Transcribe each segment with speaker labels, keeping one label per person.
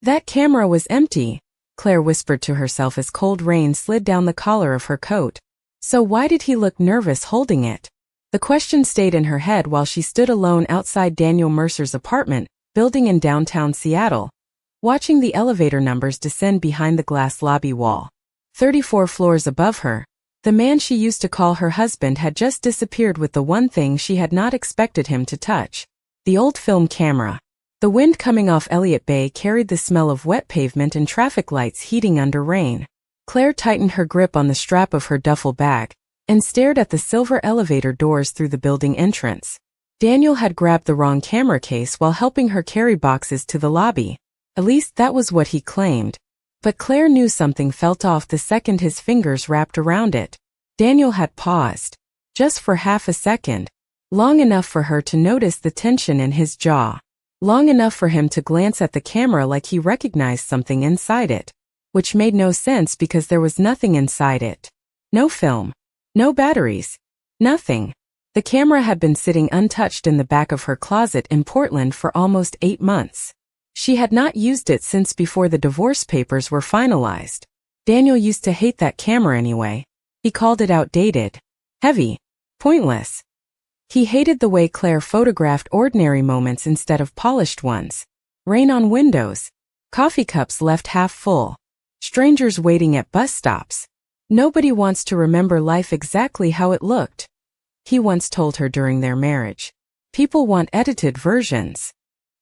Speaker 1: That camera was empty, Claire whispered to herself as cold rain slid down the collar of her coat. So why did he look nervous holding it? The question stayed in her head while she stood alone outside Daniel Mercer's apartment building in downtown Seattle, watching the elevator numbers descend behind the glass lobby wall. 34 floors above her, the man she used to call her husband had just disappeared with the one thing she had not expected him to touch: the old film camera. The wind coming off Elliott Bay carried the smell of wet pavement and traffic lights heating under rain. Claire tightened her grip on the strap of her duffel bag and stared at the silver elevator doors through the building entrance. Daniel had grabbed the wrong camera case while helping her carry boxes to the lobby. At least that was what he claimed. But Claire knew something felt off the second his fingers wrapped around it. Daniel had paused, just for half a second, long enough for her to notice the tension in his jaw, long enough for him to glance at the camera like he recognized something inside it, which made no sense because there was nothing inside it. No film, no batteries, nothing. The camera had been sitting untouched in the back of her closet in Portland for almost 8 months. She had not used it since before the divorce papers were finalized. Daniel used to hate that camera anyway. He called it outdated, heavy, pointless. He hated the way Claire photographed ordinary moments instead of polished ones. Rain on windows, coffee cups left half full, strangers waiting at bus stops. Nobody wants to remember life exactly how it looked, he once told her during their marriage. People want edited versions.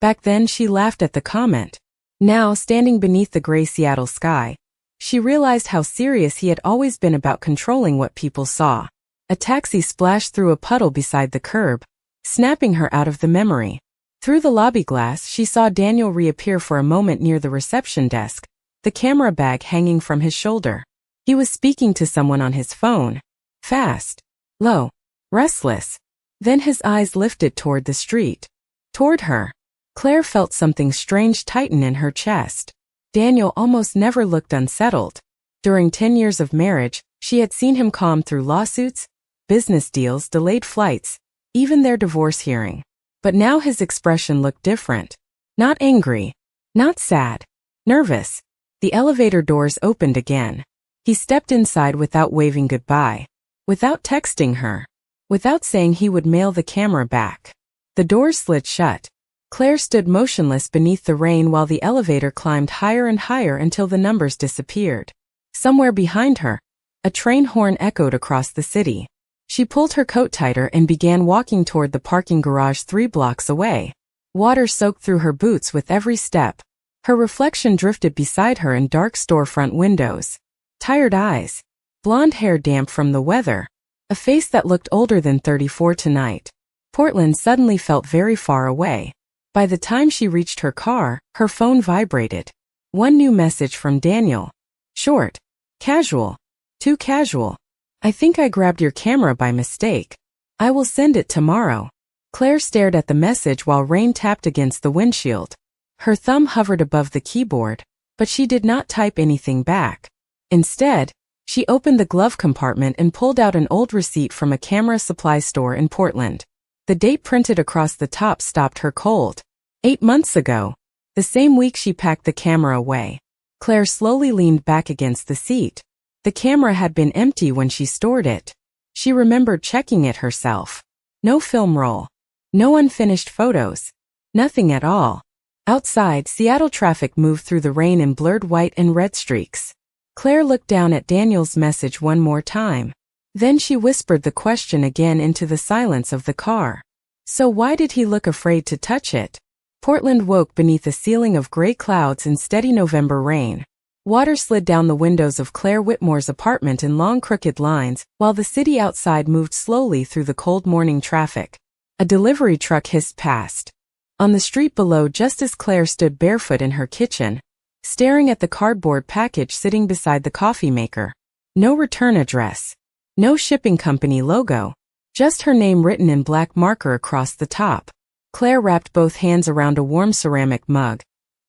Speaker 1: Back then she laughed at the comment. Now, standing beneath the gray Seattle sky, she realized how serious he had always been about controlling what people saw. A taxi splashed through a puddle beside the curb, snapping her out of the memory. Through the lobby glass, she saw Daniel reappear for a moment near the reception desk, the camera bag hanging from his shoulder. He was speaking to someone on his phone. Fast, low, restless. Then his eyes lifted toward the street. Toward her. Claire felt something strange tighten in her chest. Daniel almost never looked unsettled. During 10 years of marriage, she had seen him calm through lawsuits, business deals, delayed flights, even their divorce hearing. But now his expression looked different. Not angry, not sad, nervous. The elevator doors opened again. He stepped inside without waving goodbye, without texting her, without saying he would mail the camera back. The doors slid shut. Claire stood motionless beneath the rain while the elevator climbed higher and higher until the numbers disappeared. Somewhere behind her, a train horn echoed across the city. She pulled her coat tighter and began walking toward the parking garage 3 blocks away. Water soaked through her boots with every step. Her reflection drifted beside her in dark storefront windows. Tired eyes, blonde hair damp from the weather, a face that looked older than 34 tonight. Portland suddenly felt very far away. By the time she reached her car, her phone vibrated. One new message from Daniel. Short. Casual. Too casual. I think I grabbed your camera by mistake. I will send it tomorrow. Claire stared at the message while rain tapped against the windshield. Her thumb hovered above the keyboard, but she did not type anything back. Instead, she opened the glove compartment and pulled out an old receipt from a camera supply store in Portland. The date printed across the top stopped her cold. 8 months ago, the same week she packed the camera away. Claire slowly leaned back against the seat. The camera had been empty when she stored it. She remembered checking it herself. No film roll. No unfinished photos. Nothing at all. Outside, Seattle traffic moved through the rain in blurred white and red streaks. Claire looked down at Daniel's message one more time. Then she whispered the question again into the silence of the car. So why did he look afraid to touch it? Portland woke beneath a ceiling of gray clouds and steady November rain. Water slid down the windows of Claire Whitmore's apartment in long crooked lines, while the city outside moved slowly through the cold morning traffic. A delivery truck hissed past. On the street below, just as Claire stood barefoot in her kitchen, staring at the cardboard package sitting beside the coffee maker. No return address. No shipping company logo. Just her name written in black marker across the top. Claire wrapped both hands around a warm ceramic mug,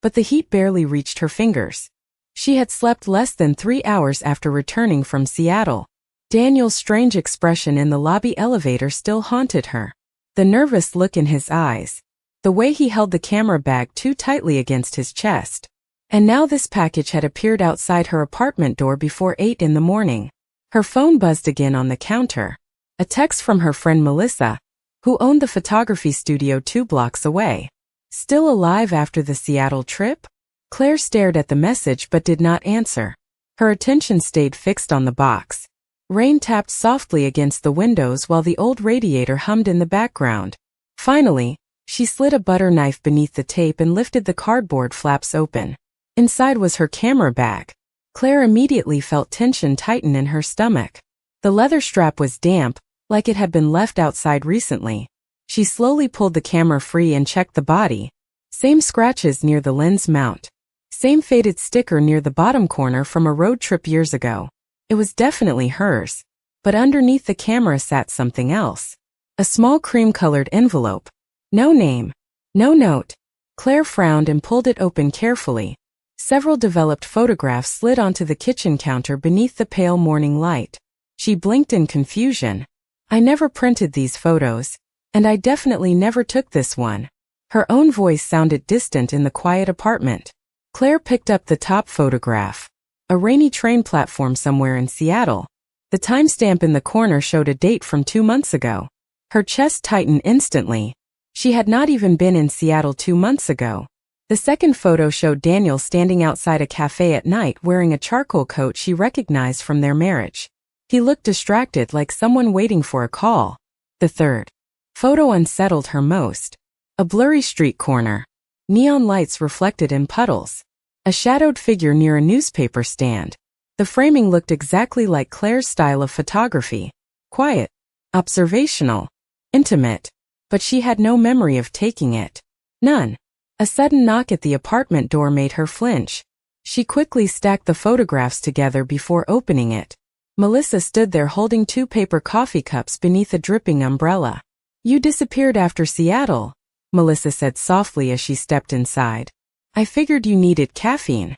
Speaker 1: but the heat barely reached her fingers. She had slept less than 3 hours after returning from Seattle. Daniel's strange expression in the lobby elevator still haunted her. The nervous look in his eyes. The way he held the camera bag too tightly against his chest. And now this package had appeared outside her apartment door before 8 in the morning. Her phone buzzed again on the counter. A text from her friend Melissa, who owned the photography studio 2 blocks away. Still alive after the Seattle trip? Claire stared at the message but did not answer. Her attention stayed fixed on the box. Rain tapped softly against the windows while the old radiator hummed in the background. Finally, she slid a butter knife beneath the tape and lifted the cardboard flaps open. Inside was her camera bag. Claire immediately felt tension tighten in her stomach. The leather strap was damp, like it had been left outside recently. She slowly pulled the camera free and checked the body. Same scratches near the lens mount. Same faded sticker near the bottom corner from a road trip years ago. It was definitely hers. But underneath the camera sat something else. A small cream-colored envelope. No name. No note. Claire frowned and pulled it open carefully. Several developed photographs slid onto the kitchen counter beneath the pale morning light. She blinked in confusion. I never printed these photos, and I definitely never took this one. Her own voice sounded distant in the quiet apartment. Claire picked up the top photograph. A rainy train platform somewhere in Seattle. The timestamp in the corner showed a date from 2 months ago. Her chest tightened instantly. She had not even been in Seattle 2 months ago. The second photo showed Daniel standing outside a cafe at night wearing a charcoal coat she recognized from their marriage. He looked distracted like someone waiting for a call. The third photo unsettled her most. A blurry street corner. Neon lights reflected in puddles. A shadowed figure near a newspaper stand. The framing looked exactly like Claire's style of photography. Quiet. Observational. Intimate. But she had no memory of taking it. None. A sudden knock at the apartment door made her flinch. She quickly stacked the photographs together before opening it. Melissa stood there holding 2 paper coffee cups beneath a dripping umbrella. You disappeared after Seattle, Melissa said softly as she stepped inside. I figured you needed caffeine.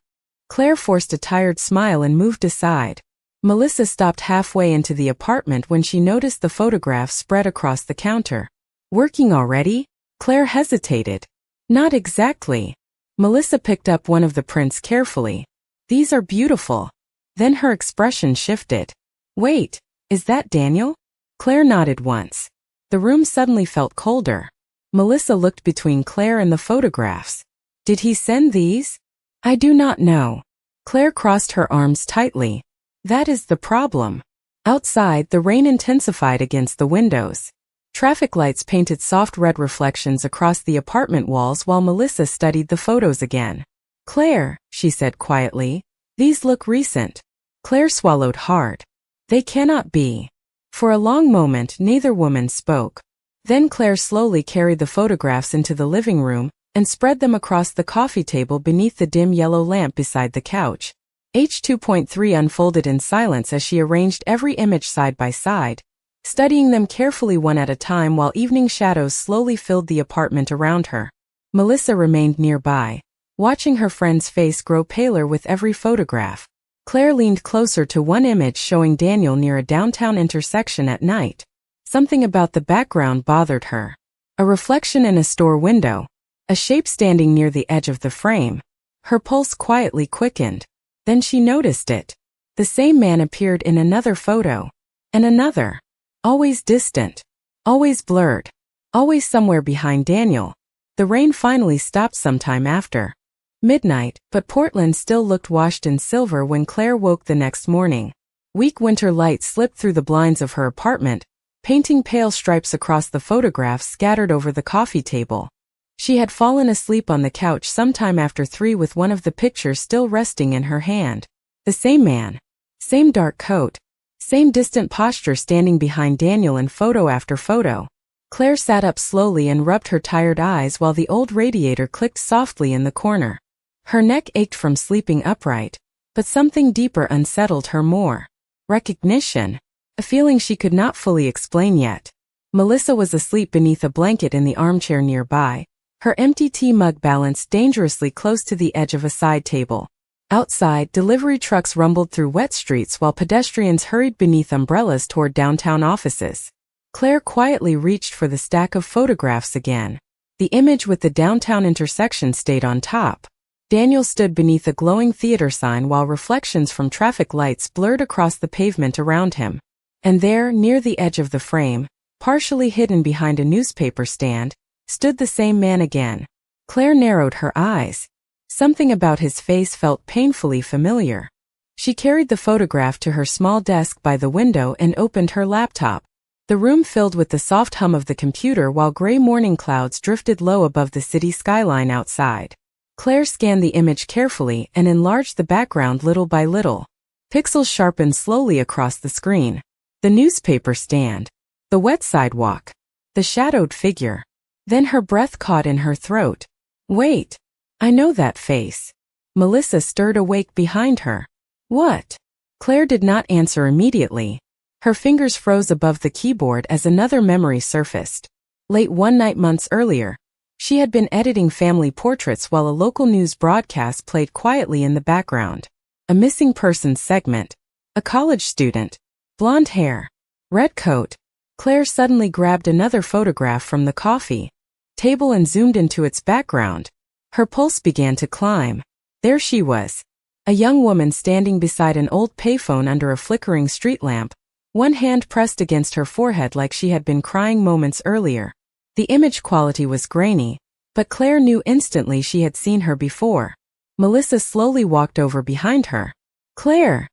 Speaker 1: Claire forced a tired smile and moved aside. Melissa stopped halfway into the apartment when she noticed the photographs spread across the counter. Working already? Claire hesitated. Not exactly. Melissa picked up one of the prints carefully. These are beautiful. Then her expression shifted. Wait, is that Daniel? Claire nodded once. The room suddenly felt colder. Melissa looked between Claire and the photographs. Did he send these? I do not know. Claire crossed her arms tightly. That is the problem. Outside, the rain intensified against the windows. Traffic lights painted soft red reflections across the apartment walls while Melissa studied the photos again. Claire, she said quietly, these look recent. Claire swallowed hard. They cannot be. For a long moment, neither woman spoke. Then Claire slowly carried the photographs into the living room and spread them across the coffee table beneath the dim yellow lamp beside the couch. H2.3 unfolded in silence as she arranged every image side by side, studying them carefully one at a time while evening shadows slowly filled the apartment around her. Melissa remained nearby, watching her friend's face grow paler with every photograph. Claire leaned closer to one image showing Daniel near a downtown intersection at night. Something about the background bothered her. A reflection in a store window. A shape standing near the edge of the frame. Her pulse quietly quickened. Then she noticed it. The same man appeared in another photo. And another. Always distant. Always blurred. Always somewhere behind Daniel. The rain finally stopped sometime after midnight, but Portland still looked washed in silver when Claire woke the next morning. Weak winter light slipped through the blinds of her apartment, painting pale stripes across the photographs scattered over the coffee table. She had fallen asleep on the couch sometime after 3 with one of the pictures still resting in her hand. The same man. Same dark coat. Same distant posture standing behind Daniel in photo after photo. Claire sat up slowly and rubbed her tired eyes while the old radiator clicked softly in the corner. Her neck ached from sleeping upright, but something deeper unsettled her more. Recognition. A feeling she could not fully explain yet. Melissa was asleep beneath a blanket in the armchair nearby, her empty tea mug balanced dangerously close to the edge of a side table. Outside, delivery trucks rumbled through wet streets while pedestrians hurried beneath umbrellas toward downtown offices. Claire quietly reached for the stack of photographs again. The image with the downtown intersection stayed on top. Daniel stood beneath a glowing theater sign while reflections from traffic lights blurred across the pavement around him. And there, near the edge of the frame, partially hidden behind a newspaper stand, stood the same man again. Claire narrowed her eyes. Something about his face felt painfully familiar. She carried the photograph to her small desk by the window and opened her laptop. The room filled with the soft hum of the computer while gray morning clouds drifted low above the city skyline outside. Claire scanned the image carefully and enlarged the background little by little. Pixels sharpened slowly across the screen. The newspaper stand. The wet sidewalk. The shadowed figure. Then her breath caught in her throat. Wait. I know that face. Melissa stirred awake behind her. What? Claire did not answer immediately. Her fingers froze above the keyboard as another memory surfaced. Late one night months earlier, she had been editing family portraits while a local news broadcast played quietly in the background. A missing persons segment. A college student. Blonde hair. Red coat. Claire suddenly grabbed another photograph from the coffee table and zoomed into its background. Her pulse began to climb. There she was. A young woman standing beside an old payphone under a flickering street lamp, one hand pressed against her forehead like she had been crying moments earlier. The image quality was grainy, but Claire knew instantly she had seen her before. Melissa slowly walked over behind her. Claire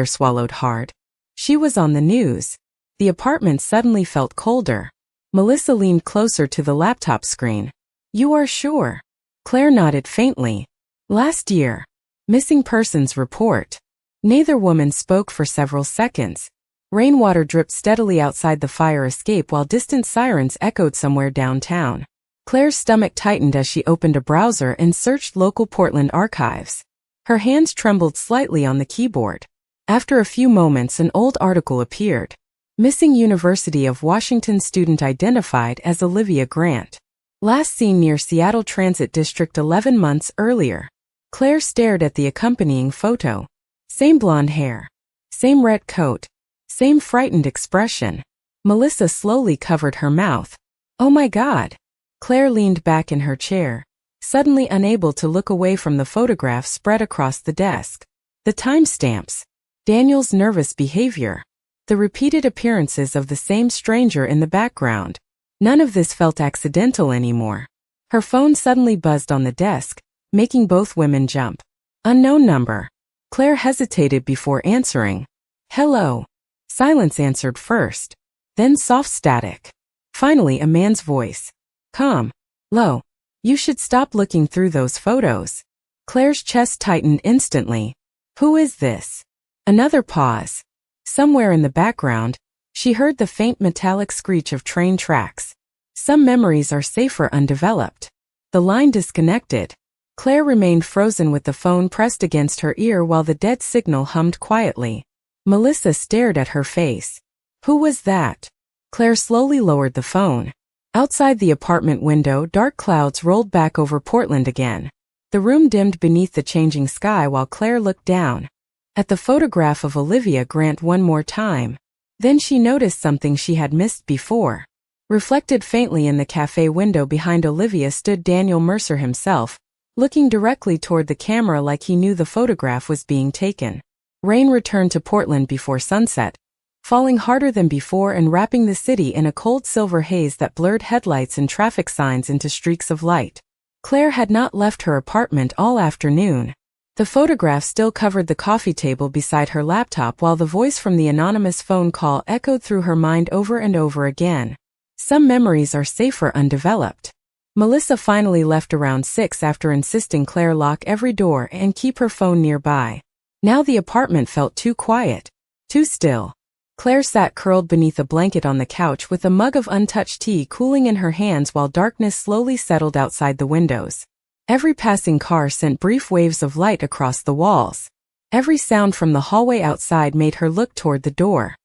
Speaker 1: swallowed hard. She was on the news. The apartment suddenly felt colder. Melissa leaned closer to the laptop screen. You are sure? Claire nodded faintly. Last year. Missing persons report. Neither woman spoke for several seconds. Rainwater dripped steadily outside the fire escape while distant sirens echoed somewhere downtown. Claire's stomach tightened as she opened a browser and searched local Portland archives. Her hands trembled slightly on the keyboard. After a few moments, an old article appeared. Missing University of Washington student identified as Olivia Grant. Last seen near Seattle Transit District 11 months earlier. Claire stared at the accompanying photo. Same blonde hair. Same red coat. Same frightened expression. Melissa slowly covered her mouth. Oh my God. Claire leaned back in her chair, suddenly unable to look away from the photograph spread across the desk. The timestamps. Daniel's nervous behavior. The repeated appearances of the same stranger in the background. None of this felt accidental anymore. Her phone suddenly buzzed on the desk, making both women jump. Unknown number. Claire hesitated before answering. Hello. Silence answered first. Then soft static. Finally a man's voice. Calm. Low. You should stop looking through those photos. Claire's chest tightened instantly. Who is this? Another pause. Somewhere in the background, she heard the faint metallic screech of train tracks. Some memories are safer undeveloped. The line disconnected. Claire remained frozen with the phone pressed against her ear while the dead signal hummed quietly. Melissa stared at her face. Who was that? Claire slowly lowered the phone. Outside the apartment window, dark clouds rolled back over Portland again. The room dimmed beneath the changing sky while Claire looked down at the photograph of Olivia Grant one more time. Then she noticed something she had missed before. Reflected faintly in the cafe window behind Olivia stood Daniel Mercer himself, looking directly toward the camera like he knew the photograph was being taken. Rain returned to Portland before sunset, falling harder than before and wrapping the city in a cold silver haze that blurred headlights and traffic signs into streaks of light. Claire had not left her apartment all afternoon. The photograph still covered the coffee table beside her laptop while the voice from the anonymous phone call echoed through her mind over and over again. Some memories are safer undeveloped. Melissa finally left around 6 after insisting Claire lock every door and keep her phone nearby. Now the apartment felt too quiet, too still. Claire sat curled beneath a blanket on the couch with a mug of untouched tea cooling in her hands while darkness slowly settled outside the windows. Every passing car sent brief waves of light across the walls. Every sound from the hallway outside made her look toward the door.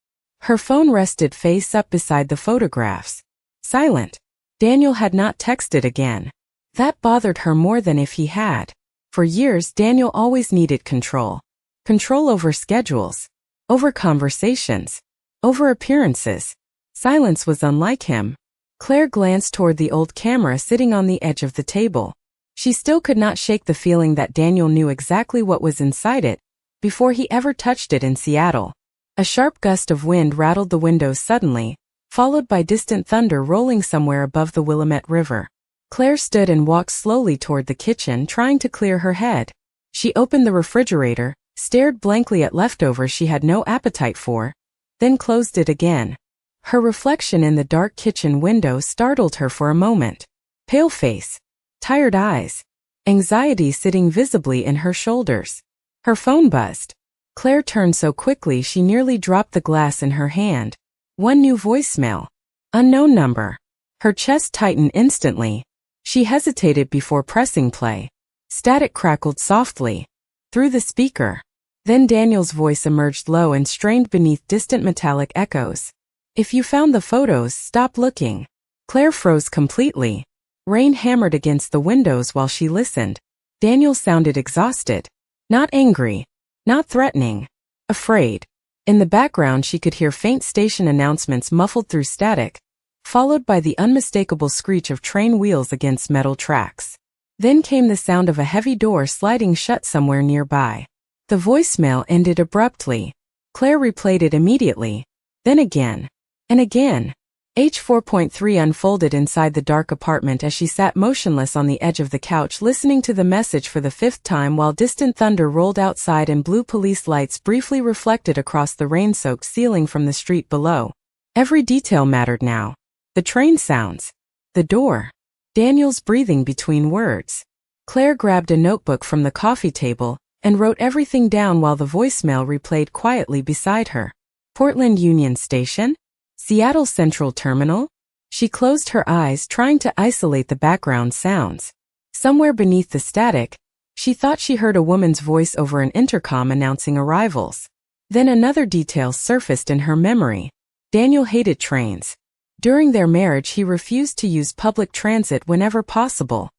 Speaker 1: Her phone rested face up beside the photographs. Silent. Daniel had not texted again. That bothered her more than if he had. For years, Daniel always needed control. Control over schedules. Over conversations. Over appearances. Silence was unlike him. Claire glanced toward the old camera sitting on the edge of the table. She still could not shake the feeling that Daniel knew exactly what was inside it before he ever touched it in Seattle. A sharp gust of wind rattled the windows suddenly, followed by distant thunder rolling somewhere above the Willamette River. Claire stood and walked slowly toward the kitchen, trying to clear her head. She opened the refrigerator, stared blankly at leftovers she had no appetite for, then closed it again. Her reflection in the dark kitchen window startled her for a moment. Pale face, tired eyes, anxiety sitting visibly in her shoulders. Her phone buzzed. Claire turned so quickly she nearly dropped the glass in her hand. One new voicemail. Unknown number. Her chest tightened instantly. She hesitated before pressing play. Static crackled softly through the speaker. Then Daniel's voice emerged low and strained beneath distant metallic echoes. If you found the photos, stop looking. Claire froze completely. Rain hammered against the windows while she listened. Daniel sounded exhausted. Not angry. Not threatening. Afraid. In the background she could hear faint station announcements muffled through static, followed by the unmistakable screech of train wheels against metal tracks. Then came the sound of a heavy door sliding shut somewhere nearby. The voicemail ended abruptly. Claire replayed it immediately. Then again. And again. H4.3 unfolded inside the dark apartment as she sat motionless on the edge of the couch listening to the message for the fifth time while distant thunder rolled outside and blue police lights briefly reflected across the rain-soaked ceiling from the street below. Every detail mattered now. The train sounds. The door. Daniel's breathing between words. Claire grabbed a notebook from the coffee table and wrote everything down while the voicemail replayed quietly beside her. Portland Union Station? Seattle Central Terminal? She closed her eyes, trying to isolate the background sounds. Somewhere beneath the static, she thought she heard a woman's voice over an intercom announcing arrivals. Then another detail surfaced in her memory. Daniel hated trains. During their marriage he refused to use public transit whenever possible.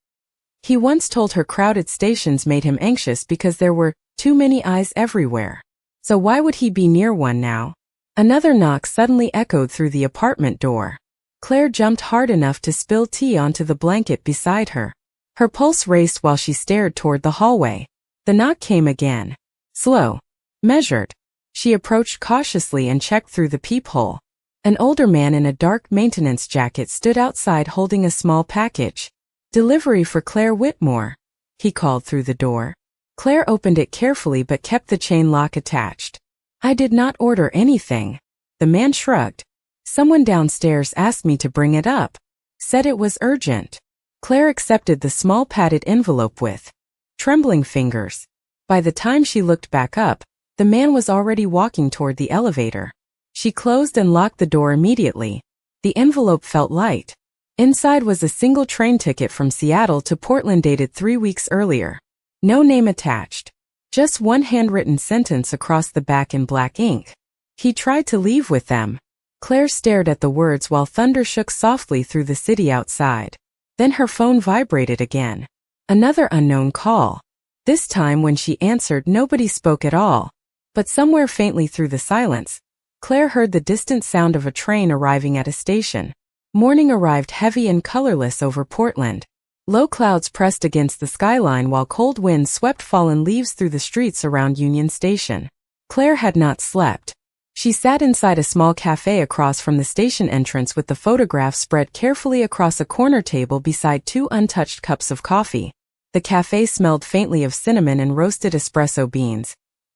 Speaker 1: He once told her crowded stations made him anxious because there were too many eyes everywhere. So why would he be near one now? Another knock suddenly echoed through the apartment door. Claire jumped hard enough to spill tea onto the blanket beside her. Her pulse raced while she stared toward the hallway. The knock came again. Slow. Measured. She approached cautiously and checked through the peephole. An older man in a dark maintenance jacket stood outside holding a small package. Delivery for Claire Whitmore, he called through the door. Claire opened it carefully but kept the chain lock attached. I did not order anything. The man shrugged. Someone downstairs asked me to bring it up. Said it was urgent. Claire accepted the small padded envelope with trembling fingers. By the time she looked back up, the man was already walking toward the elevator. She closed and locked the door immediately. The envelope felt light. Inside was a single train ticket from Seattle to Portland dated 3 weeks earlier. No name attached. Just one handwritten sentence across the back in black ink. He tried to leave with them. Claire stared at the words while thunder shook softly through the city outside. Then her phone vibrated again. Another unknown call. This time when she answered, nobody spoke at all. But somewhere faintly through the silence, Claire heard the distant sound of a train arriving at a station. Morning arrived heavy and colorless over Portland. Low clouds pressed against the skyline while cold winds swept fallen leaves through the streets around Union Station. Claire had not slept. She sat inside a small cafe across from the station entrance with the photographs spread carefully across a corner table beside 2 untouched cups of coffee. The cafe smelled faintly of cinnamon and roasted espresso beans.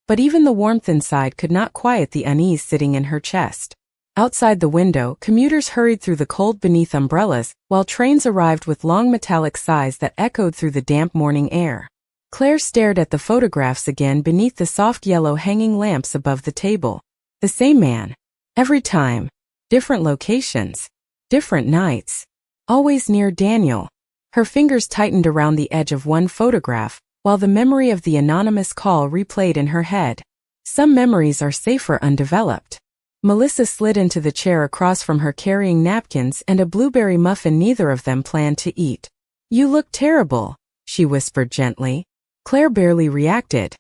Speaker 1: But even the warmth inside could not quiet the unease sitting in her chest. Outside the window, commuters hurried through the cold beneath umbrellas, while trains arrived with long metallic sighs that echoed through the damp morning air. Claire stared at the photographs again beneath the soft yellow hanging lamps above the table. The same man. Every time. Different locations. Different nights. Always near Daniel. Her fingers tightened around the edge of one photograph, while the memory of the anonymous call replayed in her head. Some memories are safer undeveloped. Melissa slid into the chair across from her carrying napkins and a blueberry muffin neither of them planned to eat. You look terrible, she whispered gently. Claire barely reacted.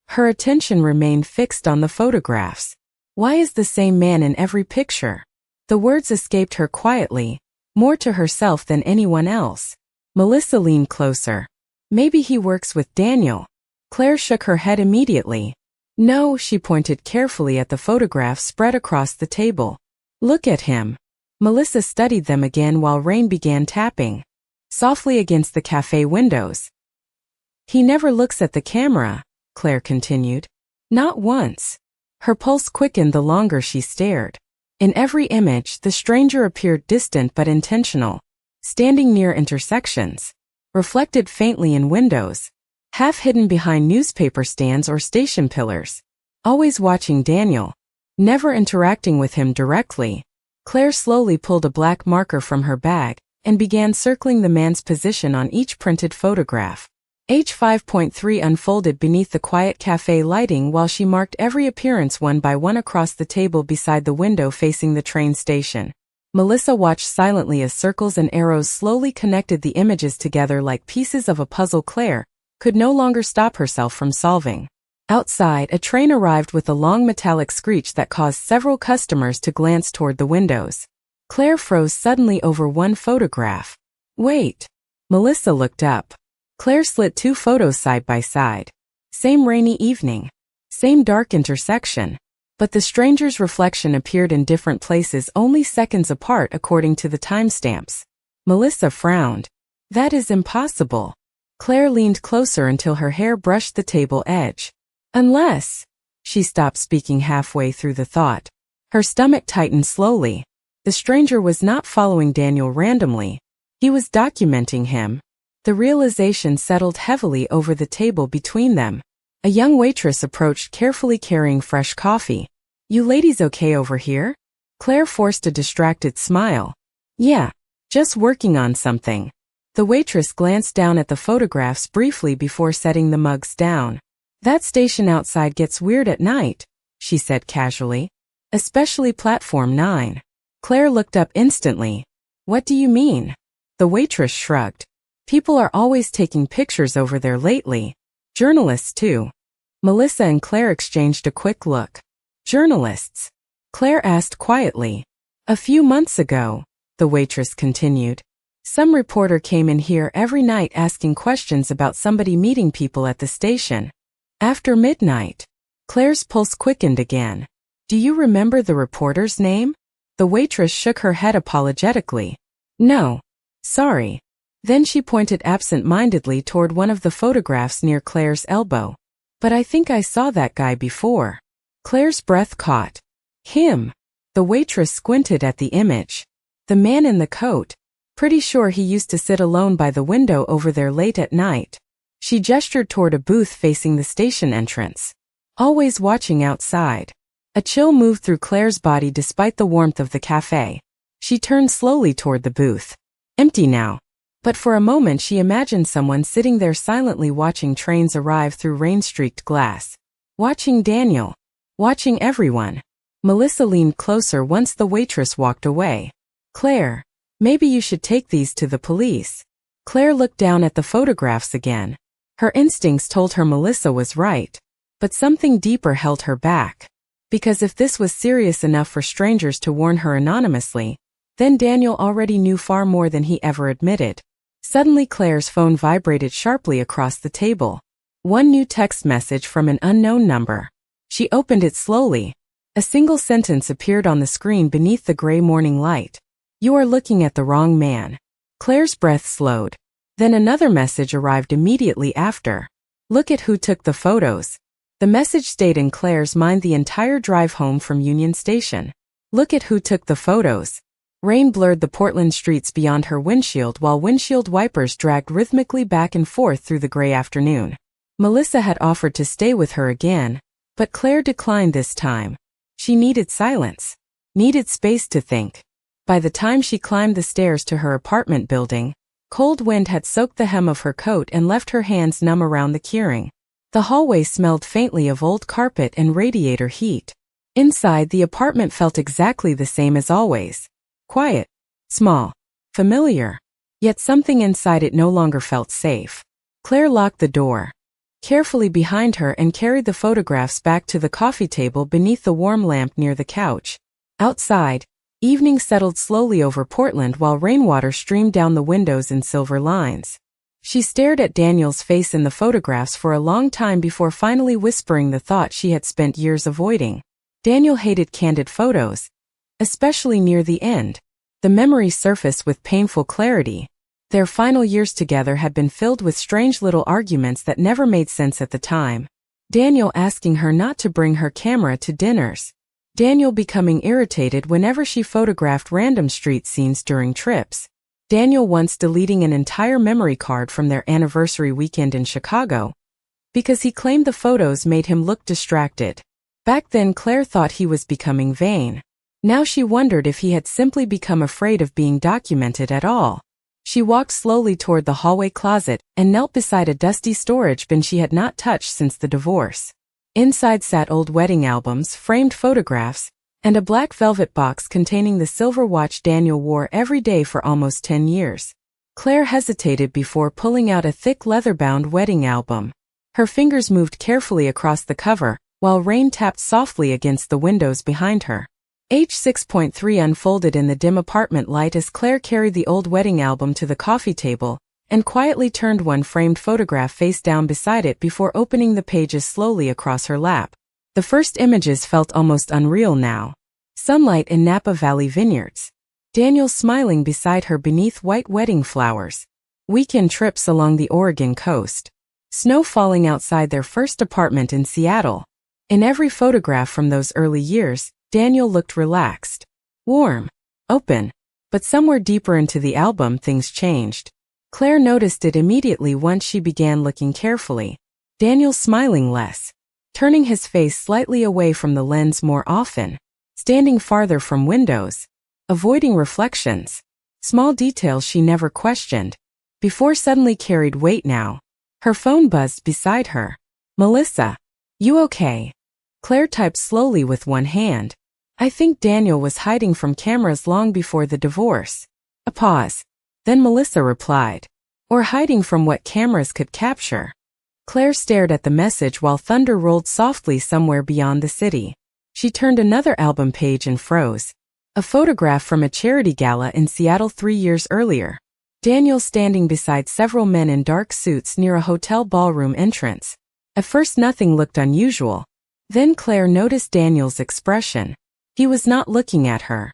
Speaker 1: Her attention remained fixed on the photographs. Why is the same man in every picture? The words escaped her quietly, more to herself than anyone else. Melissa leaned closer. Maybe he works with Daniel. Claire shook her head immediately. No, she pointed carefully at the photographs spread across the table. Look at him. Melissa studied them again while Rain began tapping softly against the cafe windows. He never looks at the camera, Claire continued. Not once. Her pulse quickened the longer she stared. In every image, the stranger appeared distant but intentional, standing near intersections, reflected faintly in windows, half hidden behind newspaper stands or station pillars, always watching Daniel, never interacting with him directly. Claire slowly pulled a black marker from her bag and began circling the man's position on each printed photograph. H5.3 unfolded beneath the quiet cafe lighting while she marked every appearance one by one across the table beside the window facing the train station. Melissa watched silently as circles and arrows slowly connected the images together like pieces of a puzzle Claire could no longer stop herself from solving. Outside, a train arrived with a long metallic screech that caused several customers to glance toward the windows. Claire froze suddenly over one photograph. Wait. Melissa looked up. Claire slid two photos side by side. Same rainy evening. Same dark intersection. But the stranger's reflection appeared in different places only seconds apart according to the timestamps. Melissa frowned. That is impossible. Claire leaned closer until her hair brushed the table edge. Unless... She stopped speaking halfway through the thought. Her stomach tightened slowly. The stranger was not following Daniel randomly. He was documenting him. The realization settled heavily over the table between them. A young waitress approached carefully carrying fresh coffee. You ladies okay over here? Claire forced a distracted smile. Yeah, just working on something. The waitress glanced down at the photographs briefly before setting the mugs down. That station outside gets weird at night, she said casually. Especially platform 9. Claire looked up instantly. What do you mean? The waitress shrugged. People are always taking pictures over there lately. Journalists too. Melissa and Claire exchanged a quick look. Journalists? Claire asked quietly. A few months ago, the waitress continued, some reporter came in here every night asking questions about somebody meeting people at the station. After midnight. Claire's pulse quickened again. Do you remember the reporter's name? The waitress shook her head apologetically. No. Sorry. Then she pointed absent-mindedly toward one of the photographs near Claire's elbow. But I think I saw that guy before. Claire's breath caught. Him. The waitress squinted at the image. The man in the coat. Pretty sure he used to sit alone by the window over there late at night. She gestured toward a booth facing the station entrance. Always watching outside. A chill moved through Claire's body despite the warmth of the cafe. She turned slowly toward the booth. Empty now. But for a moment she imagined someone sitting there silently watching trains arrive through rain-streaked glass. Watching Daniel. Watching everyone. Melissa leaned closer once the waitress walked away. Claire, maybe you should take these to the police. Claire looked down at the photographs again. Her instincts told her Melissa was right. But something deeper held her back. Because if this was serious enough for strangers to warn her anonymously, then Daniel already knew far more than he ever admitted. Suddenly Claire's phone vibrated sharply across the table. One new text message from an unknown number. She opened it slowly. A single sentence appeared on the screen beneath the gray morning light. You are looking at the wrong man. Claire's breath slowed. Then another message arrived immediately after. Look at who took the photos. The message stayed in Claire's mind the entire drive home from Union Station. Look at who took the photos. Rain blurred the Portland streets beyond her windshield while windshield wipers dragged rhythmically back and forth through the gray afternoon. Melissa had offered to stay with her again, but Claire declined this time. She needed silence. Needed space to think. By the time she climbed the stairs to her apartment building, cold wind had soaked the hem of her coat and left her hands numb around the keyring. The hallway smelled faintly of old carpet and radiator heat. Inside, the apartment felt exactly the same as always. Quiet, small, familiar. Yet something inside it no longer felt safe. Claire locked the door carefully behind her and carried the photographs back to the coffee table beneath the warm lamp near the couch. Outside, evening settled slowly over Portland while rainwater streamed down the windows in silver lines. She stared at Daniel's face in the photographs for a long time before finally whispering the thought she had spent years avoiding. Daniel hated candid photos, especially near the end. The memories surfaced with painful clarity. Their final years together had been filled with strange little arguments that never made sense at the time. Daniel asking her not to bring her camera to dinners. Daniel becoming irritated whenever she photographed random street scenes during trips. Daniel once deleting an entire memory card from their anniversary weekend in Chicago because he claimed the photos made him look distracted. Back then Claire thought he was becoming vain. Now she wondered if he had simply become afraid of being documented at all. She walked slowly toward the hallway closet and knelt beside a dusty storage bin she had not touched since the divorce. Inside sat old wedding albums, framed photographs, and a black velvet box containing the silver watch Daniel wore every day for almost 10 years. Claire hesitated before pulling out a thick leather-bound wedding album. Her fingers moved carefully across the cover, while rain tapped softly against the windows behind her. H6.3 unfolded in the dim apartment light as Claire carried the old wedding album to the coffee table and quietly turned one framed photograph face down beside it before opening the pages slowly across her lap. The first images felt almost unreal now. Sunlight in Napa Valley vineyards. Daniel smiling beside her beneath white wedding flowers. Weekend trips along the Oregon coast. Snow falling outside their first apartment in Seattle. In every photograph from those early years, Daniel looked relaxed, warm, open, but somewhere deeper into the album things changed. Claire noticed it immediately once she began looking carefully. Daniel smiling less, turning his face slightly away from the lens more often, standing farther from windows, avoiding reflections, small details she never questioned, before suddenly carried weight now. Her phone buzzed beside her. "Melissa, you okay?" Claire typed slowly with one hand. I think Daniel was hiding from cameras long before the divorce. A pause. Then Melissa replied. Or hiding from what cameras could capture. Claire stared at the message while thunder rolled softly somewhere beyond the city. She turned another album page and froze. A photograph from a charity gala in Seattle 3 years earlier. Daniel standing beside several men in dark suits near a hotel ballroom entrance. At first nothing looked unusual. Then Claire noticed Daniel's expression. He was not looking at her.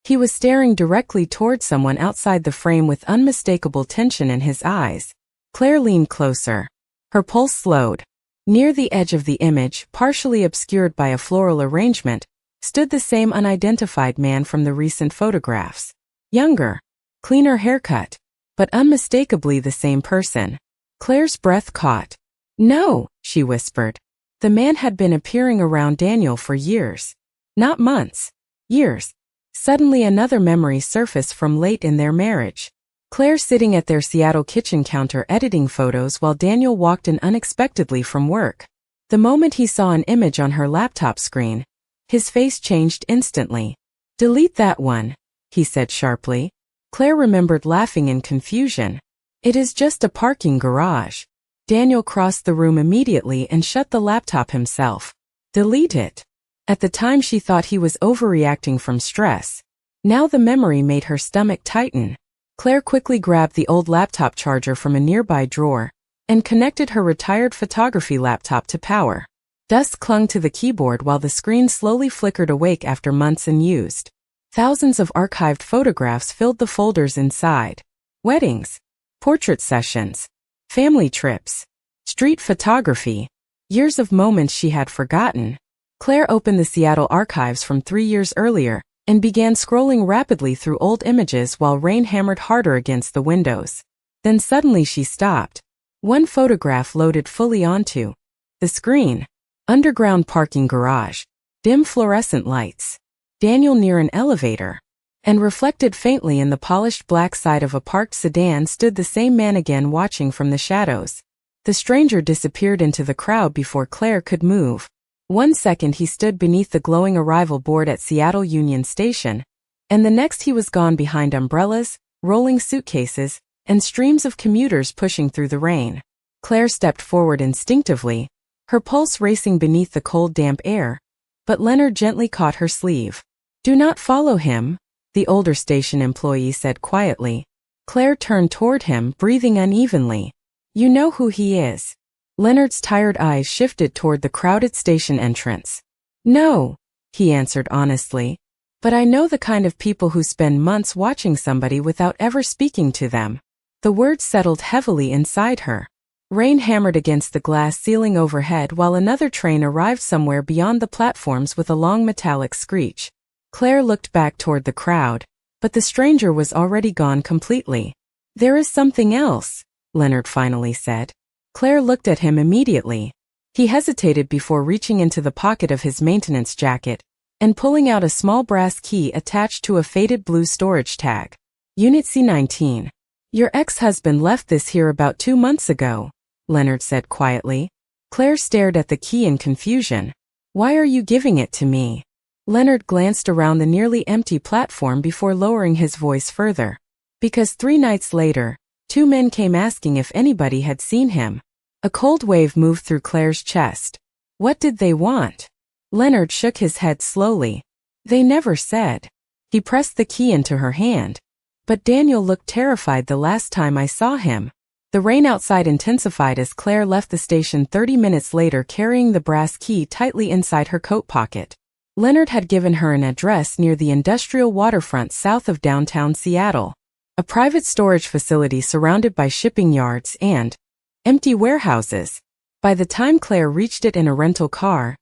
Speaker 1: He was staring directly toward someone outside the frame with unmistakable tension in his eyes. Claire leaned closer. Her pulse slowed. Near the edge of the image, partially obscured by a floral arrangement, stood the same unidentified man from the recent photographs. Younger, cleaner haircut, but unmistakably the same person. Claire's breath caught. "No," she whispered. The man had been appearing around Daniel for years. Not months. Years. Suddenly another memory surfaced from late in their marriage. Claire sitting at their Seattle kitchen counter editing photos while Daniel walked in unexpectedly from work. The moment he saw an image on her laptop screen, his face changed instantly. "Delete that one," he said sharply. Claire remembered laughing in confusion. "It is just a parking garage." Daniel crossed the room immediately and shut the laptop himself. "Delete it." At the time she thought he was overreacting from stress. Now the memory made her stomach tighten. Claire quickly grabbed the old laptop charger from a nearby drawer and connected her retired photography laptop to power. Dust clung to the keyboard while the screen slowly flickered awake after months unused. Thousands of archived photographs filled the folders inside. Weddings, portrait sessions, family trips, street photography, years of moments she had forgotten. Claire opened the Seattle archives from 3 years earlier and began scrolling rapidly through old images while rain hammered harder against the windows. Then suddenly she stopped. One photograph loaded fully onto the screen. Underground parking garage. Dim fluorescent lights. Daniel near an elevator. And reflected faintly in the polished black side of a parked sedan stood the same man again watching from the shadows. The stranger disappeared into the crowd before Claire could move. 1 second he stood beneath the glowing arrival board at Seattle Union Station, and the next he was gone behind umbrellas, rolling suitcases, and streams of commuters pushing through the rain. Claire stepped forward instinctively, her pulse racing beneath the cold damp air, but Leonard gently caught her sleeve. "Do not follow him," the older station employee said quietly. Claire turned toward him, breathing unevenly. You know who he is. Leonard's tired eyes shifted toward the crowded station entrance. No, he answered honestly. But I know the kind of people who spend months watching somebody without ever speaking to them. The words settled heavily inside her. Rain hammered against the glass ceiling overhead while another train arrived somewhere beyond the platforms with a long metallic screech. Claire looked back toward the crowd, but the stranger was already gone completely. There is something else, Leonard finally said. Claire looked at him immediately. He hesitated before reaching into the pocket of his maintenance jacket and pulling out a small brass key attached to a faded blue storage tag. Unit C-19. Your ex-husband left this here about 2 months ago, Leonard said quietly. Claire stared at the key in confusion. Why are you giving it to me? Leonard glanced around the nearly empty platform before lowering his voice further. Because 3 nights later, 2 men came asking if anybody had seen him. A cold wave moved through Claire's chest. What did they want? Leonard shook his head slowly. They never said. He pressed the key into her hand. But Daniel looked terrified the last time I saw him. The rain outside intensified as Claire left the station 30 minutes later carrying the brass key tightly inside her coat pocket. Leonard had given her an address near the industrial waterfront south of downtown Seattle. A private storage facility surrounded by shipping yards and empty warehouses. By the time Claire reached it in a rental car,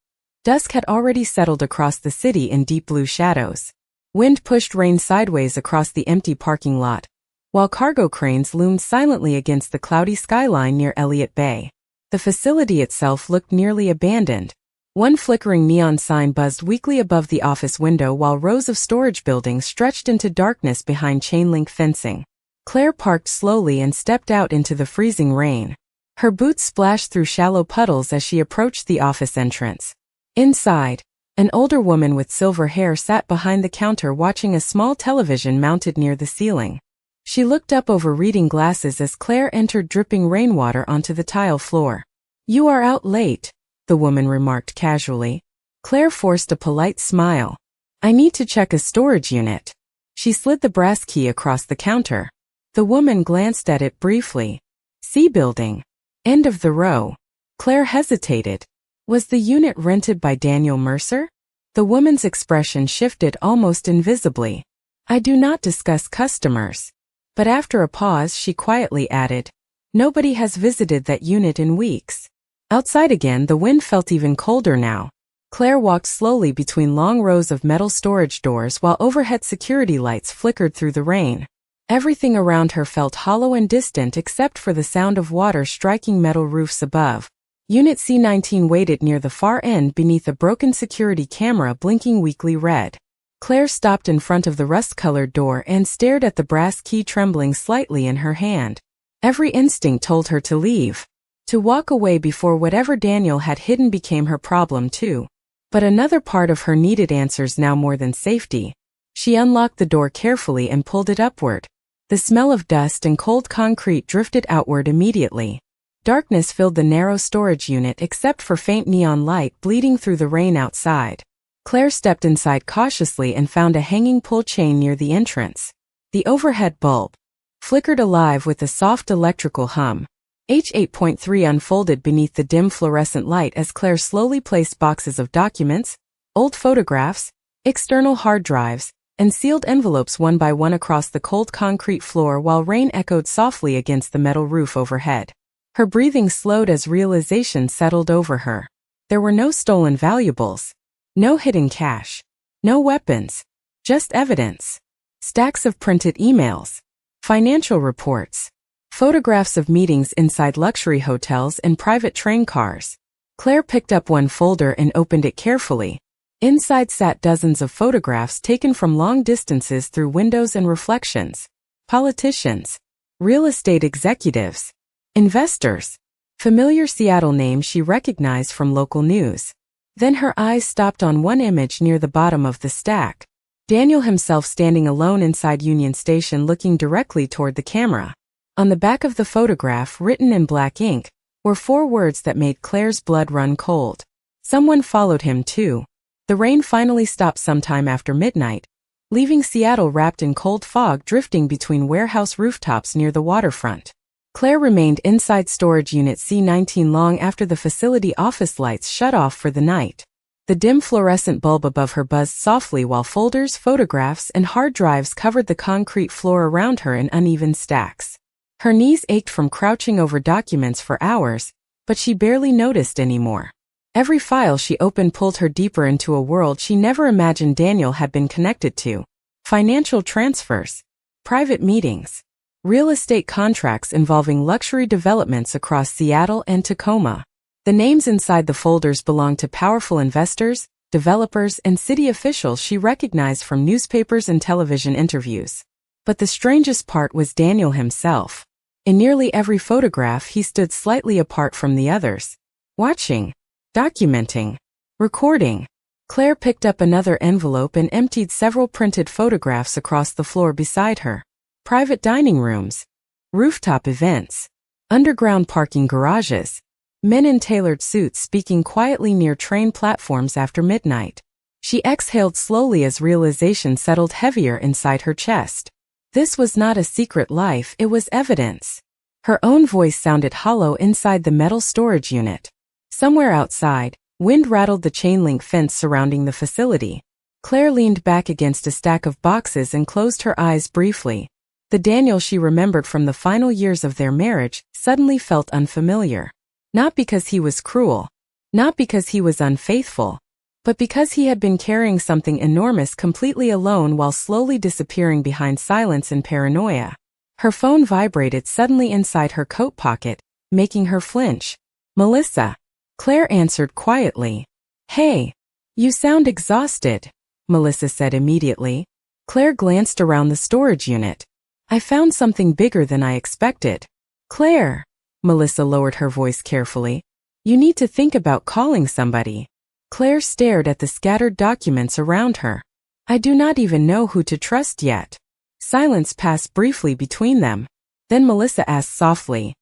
Speaker 1: dusk had already settled across the city in deep blue shadows. Wind pushed rain sideways across the empty parking lot, while cargo cranes loomed silently against the cloudy skyline near Elliott Bay. The facility itself looked nearly abandoned. One flickering neon sign buzzed weakly above the office window while rows of storage buildings stretched into darkness behind chain-link fencing. Claire parked slowly and stepped out into the freezing rain. Her boots splashed through shallow puddles as she approached the office entrance. Inside, an older woman with silver hair sat behind the counter watching a small television mounted near the ceiling. She looked up over reading glasses as Claire entered dripping rainwater onto the tile floor. You are out late, the woman remarked casually. Claire forced a polite smile. I need to check a storage unit. She slid the brass key across the counter. The woman glanced at it briefly. C building. End of the row. Claire hesitated. Was the unit rented by Daniel Mercer? The woman's expression shifted almost invisibly. I do not discuss customers. But after a pause she quietly added, nobody has visited that unit in weeks. Outside again the wind felt even colder now. Claire walked slowly between long rows of metal storage doors while overhead security lights flickered through the rain. Everything around her felt hollow and distant except for the sound of water striking metal roofs above. Unit C-19 waited near the far end beneath a broken security camera blinking weakly red. Claire stopped in front of the rust-colored door and stared at the brass key trembling slightly in her hand. Every instinct told her to leave. To walk away before whatever Daniel had hidden became her problem too. But another part of her needed answers now more than safety. She unlocked the door carefully and pulled it upward. The smell of dust and cold concrete drifted outward immediately. Darkness filled the narrow storage unit except for faint neon light bleeding through the rain outside. Claire stepped inside cautiously and found a hanging pull chain near the entrance. The overhead bulb flickered alive with a soft electrical hum. H8.3 unfolded beneath the dim fluorescent light as Claire slowly placed boxes of documents, old photographs, external hard drives, and sealed envelopes one by one across the cold concrete floor while rain echoed softly against the metal roof overhead. Her breathing slowed as realization settled over her. There were no stolen valuables. No hidden cash. No weapons. Just evidence. Stacks of printed emails. Financial reports. Photographs of meetings inside luxury hotels and private train cars. Claire picked up one folder and opened it carefully. Inside sat dozens of photographs taken from long distances through windows and reflections. Politicians. Real estate executives. Investors. Familiar Seattle names she recognized from local news. Then her eyes stopped on one image near the bottom of the stack. Daniel himself standing alone inside Union Station looking directly toward the camera. On the back of the photograph, written in black ink, were 4 words that made Claire's blood run cold. Someone followed him too. The rain finally stopped sometime after midnight, leaving Seattle wrapped in cold fog drifting between warehouse rooftops near the waterfront. Claire remained inside storage unit C-19 long after the facility office lights shut off for the night. The dim fluorescent bulb above her buzzed softly while folders, photographs, and hard drives covered the concrete floor around her in uneven stacks. Her knees ached from crouching over documents for hours, but she barely noticed anymore. Every file she opened pulled her deeper into a world she never imagined Daniel had been connected to. Financial transfers, private meetings, real estate contracts involving luxury developments across Seattle and Tacoma. The names inside the folders belonged to powerful investors, developers, and city officials she recognized from newspapers and television interviews. But the strangest part was Daniel himself. In nearly every photograph, he stood slightly apart from the others, watching, documenting, recording. Claire picked up another envelope and emptied several printed photographs across the floor beside her. Private dining rooms, rooftop events, underground parking garages, men in tailored suits speaking quietly near train platforms after midnight. She exhaled slowly as realization settled heavier inside her chest. This was not a secret life, it was evidence. Her own voice sounded hollow inside the metal storage unit. Somewhere outside, wind rattled the chain-link fence surrounding the facility. Claire leaned back against a stack of boxes and closed her eyes briefly. The Daniel she remembered from the final years of their marriage suddenly felt unfamiliar. Not because he was cruel, not because he was unfaithful, but because he had been carrying something enormous completely alone while slowly disappearing behind silence and paranoia. Her phone vibrated suddenly inside her coat pocket, making her flinch. "Melissa." Claire answered quietly. "Hey, you sound exhausted," Melissa said immediately. Claire glanced around the storage unit. "I found something bigger than I expected." "Claire," Melissa lowered her voice carefully, "you need to think about calling somebody." Claire stared at the scattered documents around her. "I do not even know who to trust yet." Silence passed briefly between them. Then Melissa asked softly,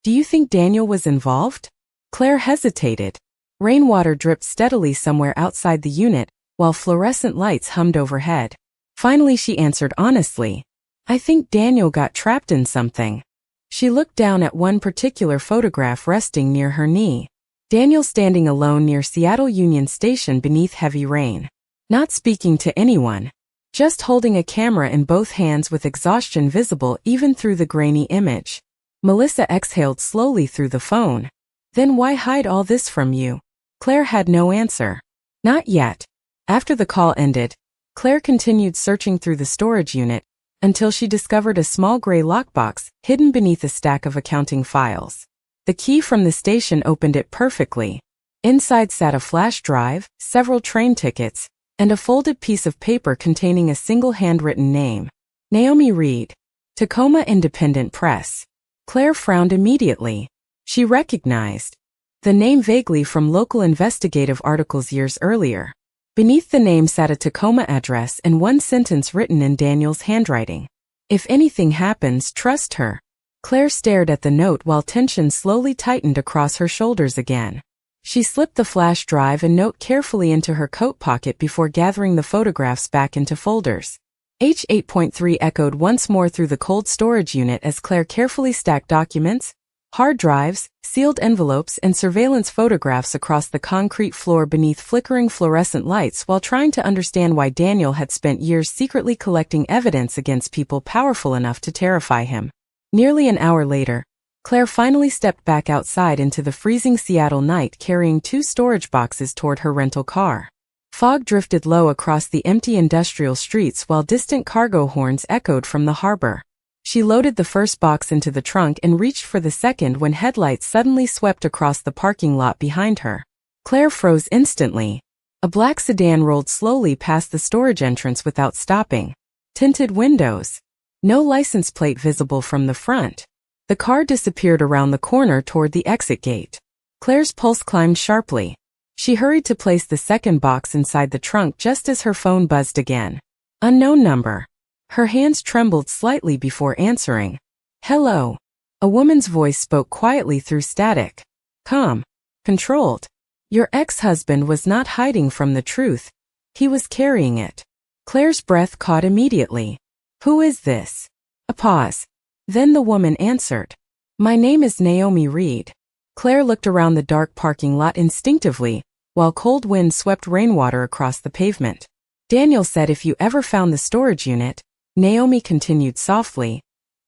Speaker 1: "Do you think Daniel was involved?" Claire hesitated. Rainwater dripped steadily somewhere outside the unit, while fluorescent lights hummed overhead. Finally she answered honestly, "I think Daniel got trapped in something." She looked down at one particular photograph resting near her knee. Daniel standing alone near Seattle Union Station beneath heavy rain. Not speaking to anyone. Just holding a camera in both hands with exhaustion visible even through the grainy image. Melissa exhaled slowly through the phone. "Then why hide all this from you?" Claire had no answer. Not yet. After the call ended, Claire continued searching through the storage unit until she discovered a small gray lockbox hidden beneath a stack of accounting files. The key from the station opened it perfectly. Inside sat a flash drive, several train tickets, and a folded piece of paper containing a single handwritten name. Naomi Reed, Tacoma Independent Press. Claire frowned immediately. She recognized the name vaguely from local investigative articles years earlier. Beneath the name sat a Tacoma address and one sentence written in Daniel's handwriting. "If anything happens, trust her." Claire stared at the note while tension slowly tightened across her shoulders again. She slipped the flash drive and note carefully into her coat pocket before gathering the photographs back into folders. H8.3 echoed once more through the cold storage unit as Claire carefully stacked documents, hard drives, sealed envelopes, and surveillance photographs across the concrete floor beneath flickering fluorescent lights while trying to understand why Daniel had spent years secretly collecting evidence against people powerful enough to terrify him. Nearly an hour later, Claire finally stepped back outside into the freezing Seattle night carrying 2 storage boxes toward her rental car. Fog drifted low across the empty industrial streets while distant cargo horns echoed from the harbor. She loaded the first box into the trunk and reached for the second when headlights suddenly swept across the parking lot behind her. Claire froze instantly. A black sedan rolled slowly past the storage entrance without stopping. Tinted windows. No license plate visible from the front. The car disappeared around the corner toward the exit gate. Claire's pulse climbed sharply. She hurried to place the second box inside the trunk just as her phone buzzed again. Unknown number. Her hands trembled slightly before answering. "Hello." A woman's voice spoke quietly through static. Calm. Controlled. "Your ex-husband was not hiding from the truth. He was carrying it." Claire's breath caught immediately. Who is this? A pause. Then the woman answered. My name is Naomi Reed. Claire looked around the dark parking lot instinctively, while cold wind swept rainwater across the pavement. Daniel said if you ever found the storage unit, Naomi continued softly,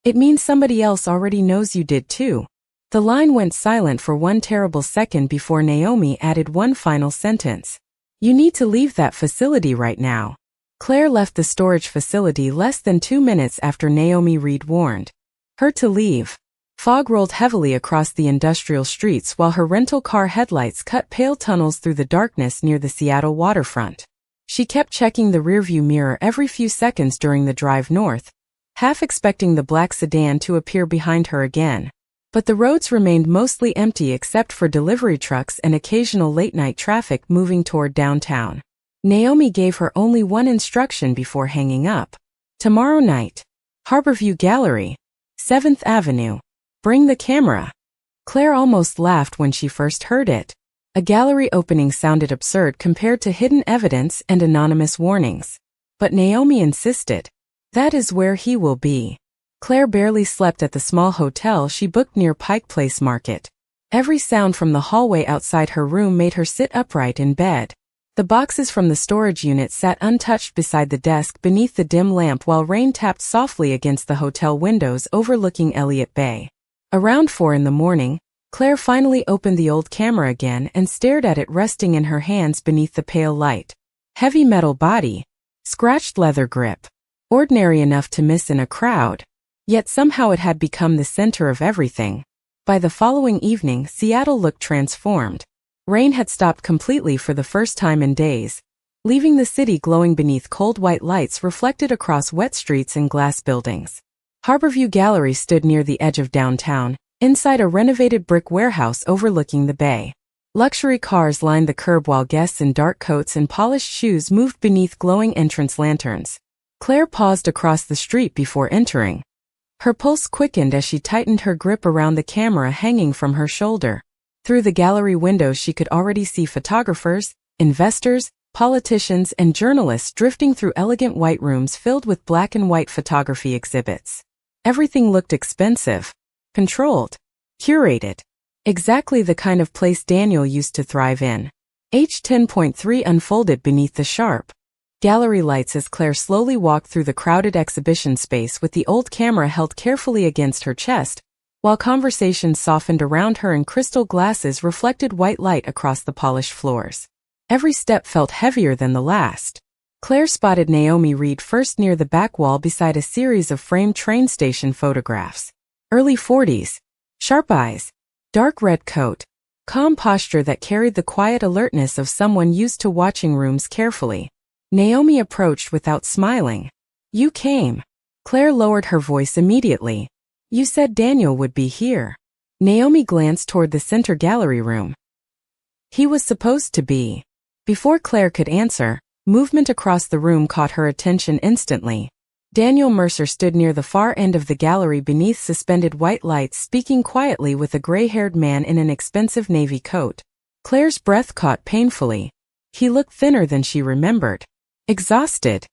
Speaker 1: it means somebody else already knows you did too. The line went silent for one terrible second before Naomi added one final sentence. You need to leave that facility right now. Claire left the storage facility less than 2 minutes after Naomi Reed warned her to leave. Fog rolled heavily across the industrial streets while her rental car headlights cut pale tunnels through the darkness near the Seattle waterfront. She kept checking the rearview mirror every few seconds during the drive north, half expecting the black sedan to appear behind her again. But the roads remained mostly empty except for delivery trucks and occasional late-night traffic moving toward downtown. Naomi gave her only one instruction before hanging up. Tomorrow night. Harborview Gallery. 7th Avenue. Bring the camera. Claire almost laughed when she first heard it. A gallery opening sounded absurd compared to hidden evidence and anonymous warnings. But Naomi insisted. That is where he will be. Claire barely slept at the small hotel she booked near Pike Place Market. Every sound from the hallway outside her room made her sit upright in bed. The boxes from the storage unit sat untouched beside the desk beneath the dim lamp while rain tapped softly against the hotel windows overlooking Elliott Bay. Around 4 in the morning, Claire finally opened the old camera again and stared at it resting in her hands beneath the pale light. Heavy metal body. Scratched leather grip. Ordinary enough to miss in a crowd. Yet somehow it had become the center of everything. By the following evening, Seattle looked transformed. Rain had stopped completely for the first time in days, leaving the city glowing beneath cold white lights reflected across wet streets and glass buildings. Harborview Gallery stood near the edge of downtown, inside a renovated brick warehouse overlooking the bay. Luxury cars lined the curb while guests in dark coats and polished shoes moved beneath glowing entrance lanterns. Claire paused across the street before entering. Her pulse quickened as she tightened her grip around the camera hanging from her shoulder. Through the gallery windows she could already see photographers, investors, politicians, and journalists drifting through elegant white rooms filled with black and white photography exhibits. Everything looked expensive, controlled, curated. Exactly the kind of place Daniel used to thrive in. H10.3 unfolded beneath the sharp gallery lights as Claire slowly walked through the crowded exhibition space with the old camera held carefully against her chest, while conversations softened around her and crystal glasses reflected white light across the polished floors. Every step felt heavier than the last. Claire spotted Naomi Reed first near the back wall beside a series of framed train station photographs. Early 40s. Sharp eyes. Dark red coat. Calm posture that carried the quiet alertness of someone used to watching rooms carefully. Naomi approached without smiling. You came. Claire lowered her voice immediately. You said Daniel would be here. Naomi glanced toward the center gallery room. He was supposed to be. Before Claire could answer, movement across the room caught her attention instantly. Daniel Mercer stood near the far end of the gallery beneath suspended white lights speaking quietly with a gray-haired man in an expensive navy coat. Claire's breath caught painfully. He looked thinner than she remembered. Exhausted.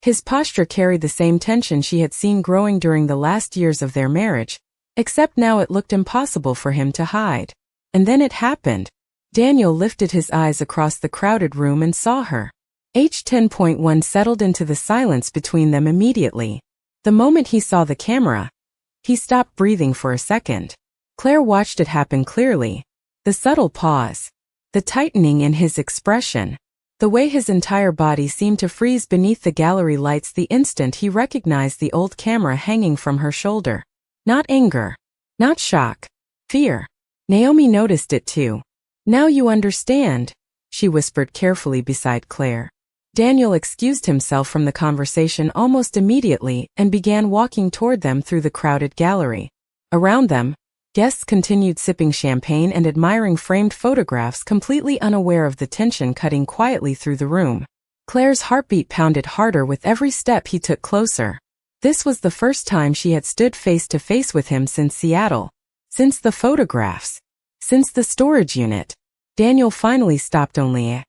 Speaker 1: His posture carried the same tension she had seen growing during the last years of their marriage, except now it looked impossible for him to hide. And then it happened. Daniel lifted his eyes across the crowded room and saw her. H10.1 settled into the silence between them immediately. The moment he saw the camera, he stopped breathing for a second. Claire watched it happen clearly. The subtle pause. The tightening in his expression. The way his entire body seemed to freeze beneath the gallery lights the instant he recognized the old camera hanging from her shoulder. Not anger. Not shock. Fear. Naomi noticed it too. Now you understand, she whispered carefully beside Claire. Daniel excused himself from the conversation almost immediately and began walking toward them through the crowded gallery. Around them, guests continued sipping champagne and admiring framed photographs completely unaware of the tension cutting quietly through the room. Claire's heartbeat pounded harder with every step he took closer. This was the first time she had stood face to face with him since Seattle. Since the photographs. Since the storage unit. Daniel finally stopped only a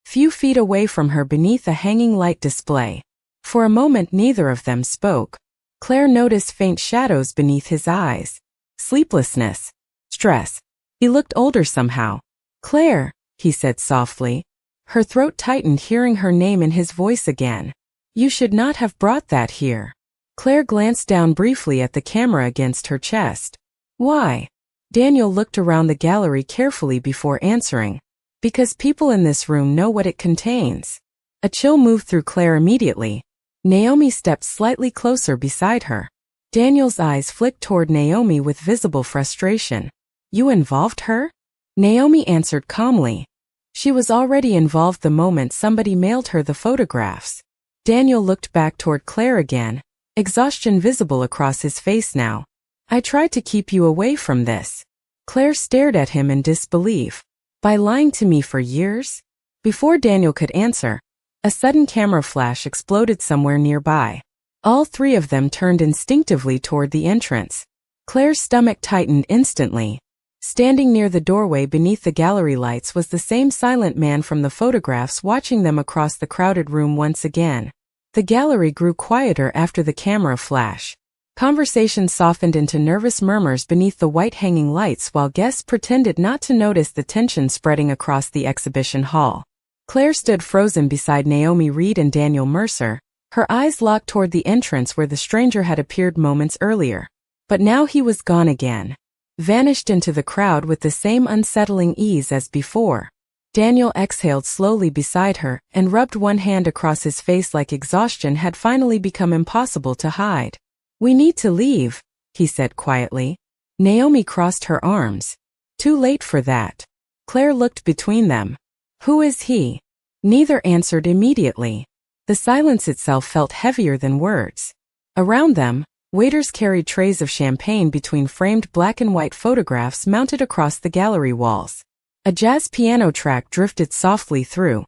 Speaker 1: few feet away from her beneath a hanging light display. For a moment neither of them spoke. Claire noticed faint shadows beneath his eyes. Sleeplessness. Stress. He looked older somehow. "Claire," he said softly. Her throat tightened hearing her name in his voice again. "You should not have brought that here." Claire glanced down briefly at the camera against her chest. "Why?" Daniel looked around the gallery carefully before answering. "Because people in this room know what it contains." A chill moved through Claire immediately. Naomi stepped slightly closer beside her. Daniel's eyes flicked toward Naomi with visible frustration. "You involved her?" Naomi answered calmly. She was already involved the moment somebody mailed her the photographs. Daniel looked back toward Claire again, exhaustion visible across his face now. "I tried to keep you away from this." Claire stared at him in disbelief. "By lying to me for years?" Before Daniel could answer, a sudden camera flash exploded somewhere nearby. All three of them turned instinctively toward the entrance. Claire's stomach tightened instantly. Standing near the doorway beneath the gallery lights was the same silent man from the photographs watching them across the crowded room once again. The gallery grew quieter after the camera flash. Conversation softened into nervous murmurs beneath the white hanging lights while guests pretended not to notice the tension spreading across the exhibition hall. Claire stood frozen beside Naomi Reed and Daniel Mercer, her eyes locked toward the entrance where the stranger had appeared moments earlier. But now he was gone again. Vanished into the crowd with the same unsettling ease as before. Daniel exhaled slowly beside her and rubbed one hand across his face like exhaustion had finally become impossible to hide. "We need to leave," he said quietly. Naomi crossed her arms. "Too late for that." Claire looked between them. "Who is he?" Neither answered immediately. The silence itself felt heavier than words. Around them, waiters carried trays of champagne between framed black and white photographs mounted across the gallery walls. A jazz piano track drifted softly through.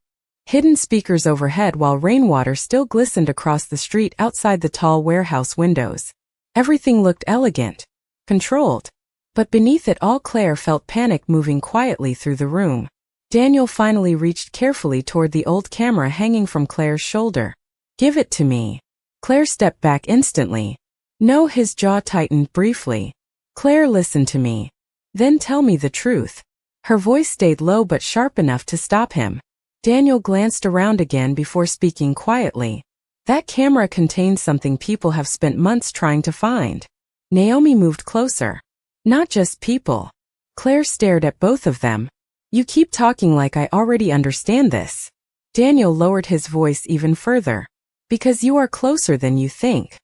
Speaker 1: Hidden speakers overhead while rainwater still glistened across the street outside the tall warehouse windows. Everything looked elegant, controlled. But beneath it all Claire felt panic moving quietly through the room. Daniel finally reached carefully toward the old camera hanging from Claire's shoulder. "Give it to me." Claire stepped back instantly. "No," his jaw tightened briefly. "Claire, listen to me. Then tell me the truth." Her voice stayed low but sharp enough to stop him. Daniel glanced around again before speaking quietly. "That camera contains something people have spent months trying to find." Naomi moved closer. "Not just people." Claire stared at both of them. "You keep talking like I already understand this." Daniel lowered his voice even further. "Because you are closer than you think."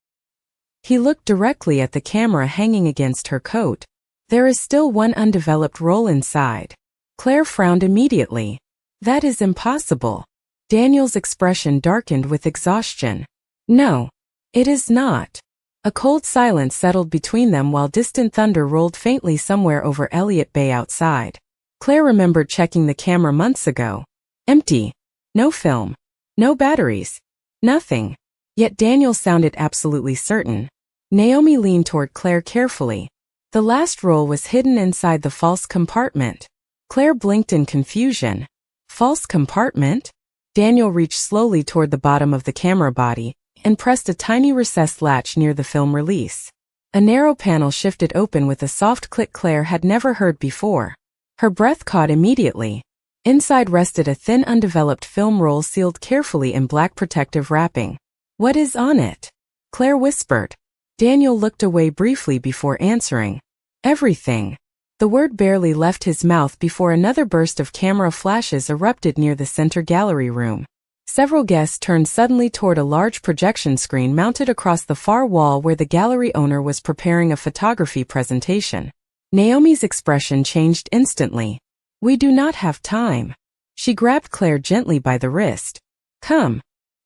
Speaker 1: He looked directly at the camera hanging against her coat. "There is still one undeveloped role inside." Claire frowned immediately. "That is impossible." Daniel's expression darkened with exhaustion. "No, it is not." A cold silence settled between them while distant thunder rolled faintly somewhere over Elliott Bay outside. Claire remembered checking the camera months ago. Empty. No film. No batteries. Nothing. Yet Daniel sounded absolutely certain. Naomi leaned toward Claire carefully. The last roll was hidden inside the false compartment. Claire blinked in confusion. False compartment? Daniel reached slowly toward the bottom of the camera body and pressed a tiny recessed latch near the film release. A narrow panel shifted open with a soft click Claire had never heard before. Her breath caught immediately. Inside rested a thin undeveloped film roll sealed carefully in black protective wrapping. "What is on it?" Claire whispered. Daniel looked away briefly before answering. "Everything." The word barely left his mouth before another burst of camera flashes erupted near the center gallery room. Several guests turned suddenly toward a large projection screen mounted across the far wall where the gallery owner was preparing a photography presentation. Naomi's expression changed instantly. "We do not have time." She grabbed Claire gently by the wrist. "Come.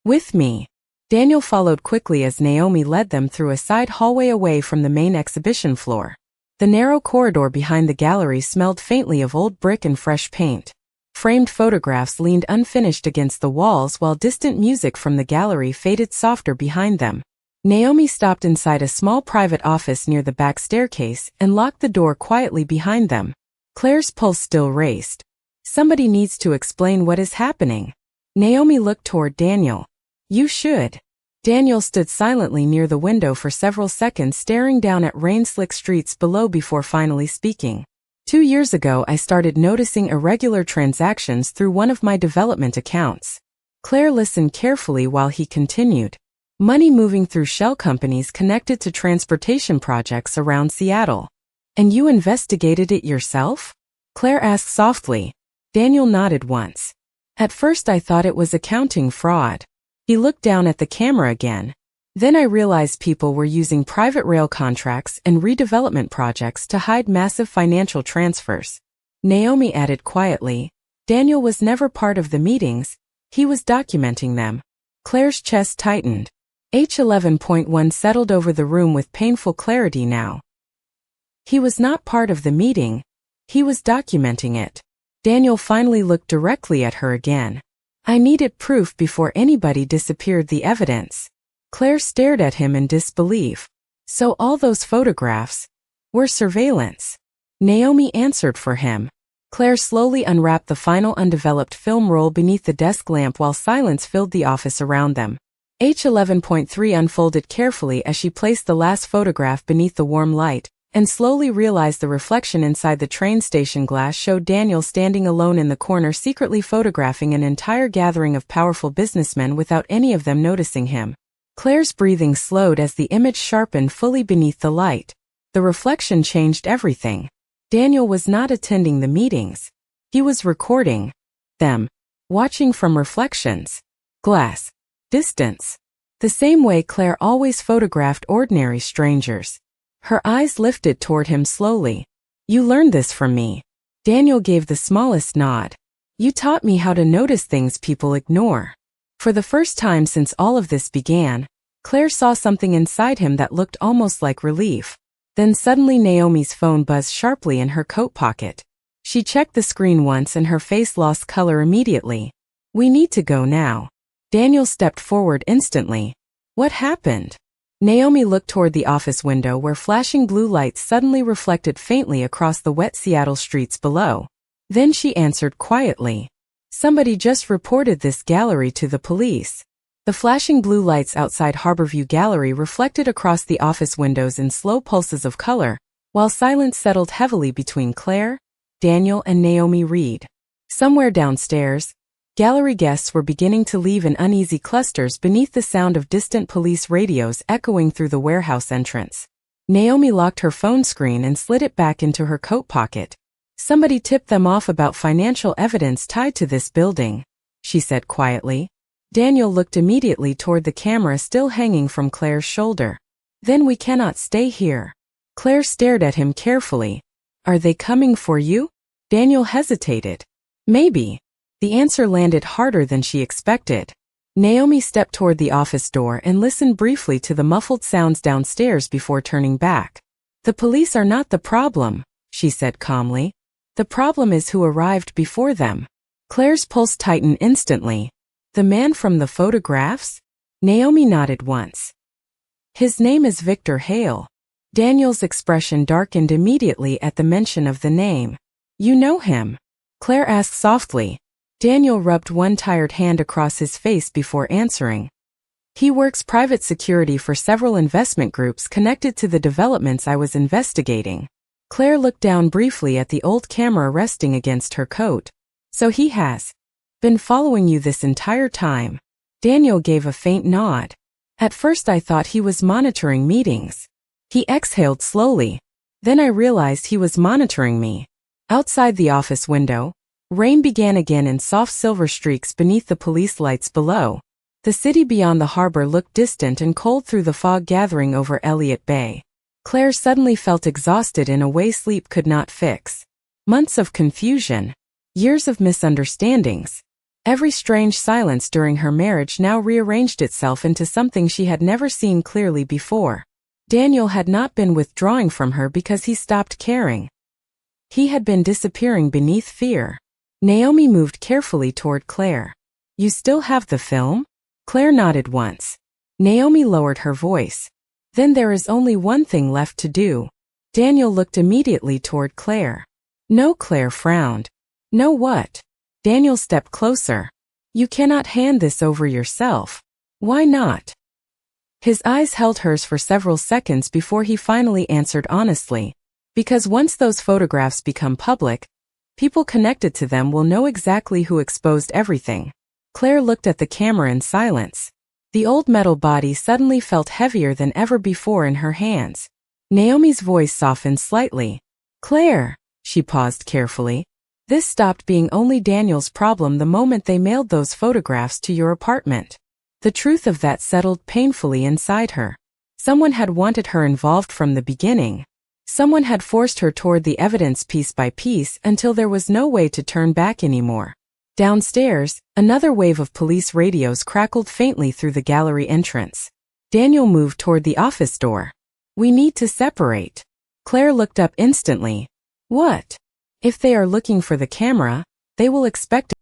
Speaker 1: With me." Daniel followed quickly as Naomi led them through a side hallway away from the main exhibition floor. The narrow corridor behind the gallery smelled faintly of old brick and fresh paint. Framed photographs leaned unfinished against the walls while distant music from the gallery faded softer behind them. Naomi stopped inside a small private office near the back staircase and locked the door quietly behind them. Claire's pulse still raced. "Somebody needs to explain what is happening." Naomi looked toward Daniel. You should. Daniel stood silently near the window for several seconds, staring down at rain-slick streets below before finally speaking. 2 years ago I started noticing irregular transactions through one of my development accounts. Claire listened carefully while he continued. Money moving through shell companies connected to transportation projects around Seattle. And you investigated it yourself? Claire asked softly. Daniel nodded once. At first I thought it was accounting fraud. He looked down at the camera again. Then I realized people were using private rail contracts and redevelopment projects to hide massive financial transfers. Naomi added quietly. Daniel was never part of the meetings. He was documenting them. Claire's chest tightened. H11.1 settled over the room with painful clarity now. He was not part of the meeting. He was documenting it. Daniel finally looked directly at her again. I needed proof before anybody disappeared the evidence. Claire stared at him in disbelief. So all those photographs were surveillance. Naomi answered for him. Claire slowly unwrapped the final undeveloped film roll beneath the desk lamp while silence filled the office around them. H11.3 unfolded carefully as she placed the last photograph beneath the warm light, and slowly realized the reflection inside the train station glass showed Daniel standing alone in the corner, secretly photographing an entire gathering of powerful businessmen without any of them noticing him. Claire's breathing slowed as the image sharpened fully beneath the light. The reflection changed everything. Daniel was not attending the meetings. He was recording them, watching from reflections, glass, distance. The same way Claire always photographed ordinary strangers. Her eyes lifted toward him slowly. You learned this from me. Daniel gave the smallest nod. You taught me how to notice things people ignore. For the first time since all of this began, Claire saw something inside him that looked almost like relief. Then suddenly Naomi's phone buzzed sharply in her coat pocket. She checked the screen once and her face lost color immediately. We need to go now. Daniel stepped forward instantly. What happened? Naomi looked toward the office window where flashing blue lights suddenly reflected faintly across the wet Seattle streets below. Then she answered quietly. Somebody just reported this gallery to the police. The flashing blue lights outside Harborview Gallery reflected across the office windows in slow pulses of color, while silence settled heavily between Claire, Daniel, and Naomi Reed. Somewhere downstairs, gallery guests were beginning to leave in uneasy clusters beneath the sound of distant police radios echoing through the warehouse entrance. Naomi locked her phone screen and slid it back into her coat pocket. Somebody tipped them off about financial evidence tied to this building, she said quietly. Daniel looked immediately toward the camera still hanging from Claire's shoulder. Then we cannot stay here. Claire stared at him carefully. Are they coming for you? Daniel hesitated. Maybe. The answer landed harder than she expected. Naomi stepped toward the office door and listened briefly to the muffled sounds downstairs before turning back. The police are not the problem, she said calmly. The problem is who arrived before them. Claire's pulse tightened instantly. The man from the photographs? Naomi nodded once. His name is Victor Hale. Daniel's expression darkened immediately at the mention of the name. You know him? Claire asked softly. Daniel rubbed one tired hand across his face before answering. He works private security for several investment groups connected to the developments I was investigating. Claire looked down briefly at the old camera resting against her coat. So he has been following you this entire time. Daniel gave a faint nod. At first I thought he was monitoring meetings. He exhaled slowly. Then I realized he was monitoring me. Outside the office window, rain began again in soft silver streaks beneath the police lights below. The city beyond the harbor looked distant and cold through the fog gathering over Elliott Bay. Claire suddenly felt exhausted in a way sleep could not fix. Months of confusion. Years of misunderstandings. Every strange silence during her marriage now rearranged itself into something she had never seen clearly before. Daniel had not been withdrawing from her because he stopped caring. He had been disappearing beneath fear. Naomi moved carefully toward Claire. You still have the film? Claire nodded once. Naomi lowered her voice. Then there is only one thing left to do. Daniel looked immediately toward Claire. No, Claire frowned. No what? Daniel stepped closer. You cannot hand this over yourself. Why not? His eyes held hers for several seconds before he finally answered honestly. Because once those photographs become public, people connected to them will know exactly who exposed everything. Claire looked at the camera in silence. The old metal body suddenly felt heavier than ever before in her hands. Naomi's voice softened slightly. Claire, she paused carefully. This stopped being only Daniel's problem the moment they mailed those photographs to your apartment. The truth of that settled painfully inside her. Someone had wanted her involved from the beginning. Someone had forced her toward the evidence piece by piece until there was no way to turn back anymore. Downstairs, another wave of police radios crackled faintly through the gallery entrance. Daniel moved toward the office door. We need to separate. Claire looked up instantly. What? If they are looking for the camera, they will expect